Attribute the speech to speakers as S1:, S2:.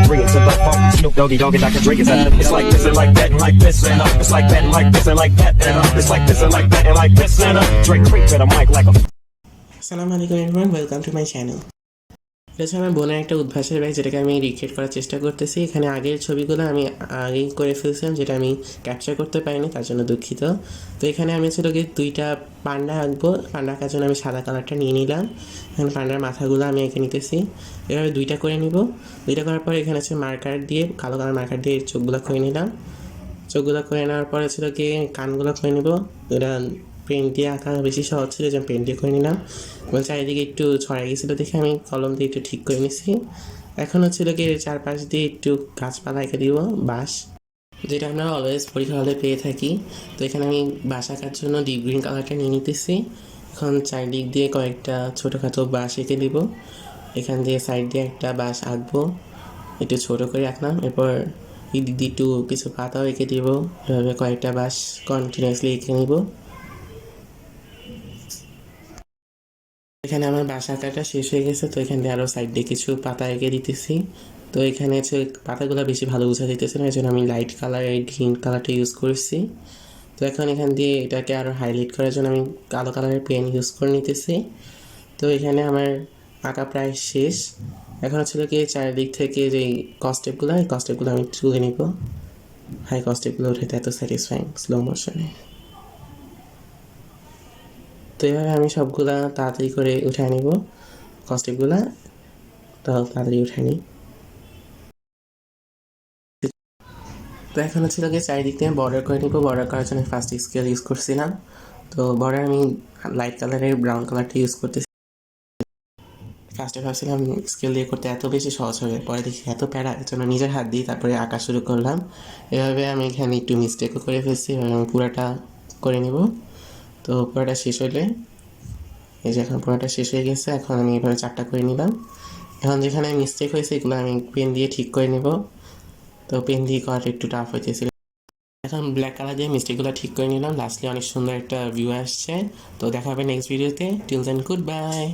S1: agree to the funk. Snoop Doggy Dogg and Dr. Dre is that. It's like this and like that and like this and it's like that and like this and like that and it's like this and like that and like this and Dre creep to the mic like a.
S2: আসসালামু আলাইকুম everyone, welcome to my channel. এটা হচ্ছে আমার বোনের একটা উদ্ভাসের bag, যেটাকে আমি recreate করার চেষ্টা করতেছি। এখানে আগের ছবিগুলো আমি আগেই করে ফেলছিলাম, যেটা আমি ক্যাপচার করতে পারিনি, তার জন্য দুঃখিত। তো এখানে আমি ছিল কি দুইটা পান্ডা আঁকবো। পান্ডা আঁকার জন্য আমি সাদা কালারটা নিয়ে নিলাম। এখানে পান্ডার মাথাগুলো আমি এঁকে নিতেছি। এভাবে দুইটা করে নিব। দুইটা করার পর এখানে হচ্ছে মার্কার দিয়ে, কালো কালার মার্কার দিয়ে চোখগুলো করে নিলাম। চোখগুলো করে নেওয়ার পরে ছিল কি কানগুলো করে নিব। এটা পেন দিয়ে আঁকা বেশি সহজ ছিল, যে পেন দিয়ে করে নিলাম। এবং চারিদিকে একটু ছড়াই গেছিলো দেখে আমি কলম দিয়ে একটু ঠিক করে নিছি। এখন হচ্ছিল কি চারপাশ দিয়ে একটু গাছপালা এঁকে দিব, বাঁশ, যেটা আমরা অলওয়েজ পরীক্ষা হলে পেয়ে থাকি। তো এখানে আমি বাঁশ আঁকার জন্য ডিপ গ্রিন কালারটা নিয়ে নিতেছি। এখন চারদিক দিয়ে কয়েকটা ছোটোখাটো বাঁশ এঁকে দিব। এখান দিয়ে সাইড দিয়ে একটা বাঁশ আঁকবো, একটু ছোটো করে আঁকলাম। এরপর এদিক দিয়ে একটু কিছু পাতাও এঁকে দিব। এভাবে কয়েকটা বাঁশ কন্টিনিউয়াসলি এঁকে নিব। এখানে আমার বাঁশ আঁকাটা শেষ হয়ে গেছে। তো এখান দিয়ে আরও সাইড দিয়ে কিছু পাতা এঁকে দিতেছি। তো এখানে হচ্ছে পাতাগুলো বেশি ভালো বোঝা দিতেছে না, এই জন্য আমি লাইট কালার গ্রিন কালারটা ইউজ করছি। তো এখন এখান দিয়ে এটাকে আরও হাইলাইট করার জন্য আমি কালো কালারের পেন ইউজ করে নিতেছি। তো এখানে আমার আঁকা প্রায় শেষ। এখন হচ্ছে কি চারিদিক থেকে যে কস্টেপগুলো, এই কস্টেপগুলো আমি তুলে নিব। হাই কস্টেপগুলো উঠাতে এত স্যাটিসফাইং স্লো মোশনে। তো এভাবে আমি সবগুলা তাড়াতাড়ি করে উঠায় নিব, কস্টেপগুলা তো তাড়াতাড়ি উঠায় নিই। তো এখন হচ্ছে কি চারিদিক দিয়ে বর্ডার করে নিব। বর্ডার করার জন্য ফার্স্ট স্কেল ইউজ করছিলাম। তো বর্ডার আমি লাইট কালারের ব্রাউন কালারটা ইউজ করতেছি। ফার্স্টে ভাবছিলাম স্কেল দিয়ে করতে এত বেশি সহজ হবে, পরে দেখি এত প্যারা, এর জন্য নিজের হাত দিয়ে তারপরে আঁকা শুরু করলাম। এভাবে আমি এখানে একটু মিস্টেকও করে ফেলছি। এভাবে আমি পুরাটা করে নিব। তো পুরোটা শেষ হলে, এই যে এখন পুরোটা শেষ হয়ে গেছে। এখন আমি এভাবে চারটা করে নিলাম। এখন যেখানে মিস্টেক হয়েছে এগুলো আমি পেন দিয়ে ঠিক করে নেব। তো পেন দিয়ে করাটা একটু টাফ হইতেছিল। এখন ব্ল্যাক কালার দিয়ে মিস্টেকগুলো ঠিক করে নিলাম। লাস্টলি অনেক সুন্দর একটা ভিউ আসছে। তো দেখা হবে নেক্সট ভিডিওতে। Till then good by.